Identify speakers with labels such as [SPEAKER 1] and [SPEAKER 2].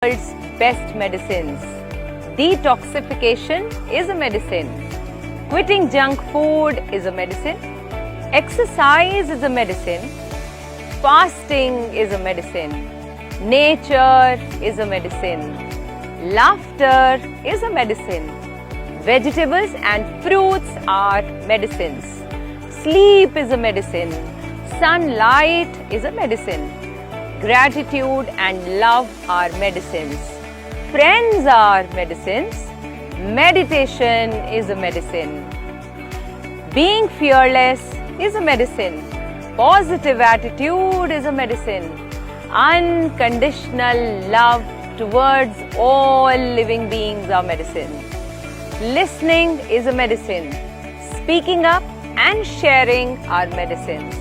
[SPEAKER 1] world's best medicines. Detoxification is a medicine. Quitting junk food is a medicine. Exercise is a medicine. Fasting is a medicine. Nature is a medicine. Laughter is a medicine. Vegetables and fruits are medicines. Sleep is a medicine. Sunlight is a medicine. Gratitude and love are medicines. Friends are medicines. Meditation is a medicine. Being fearless is a medicine. Positive attitude is a medicine. Unconditional love towards all living beings are medicine. Listening is a medicine. Speaking up and sharing are medicines.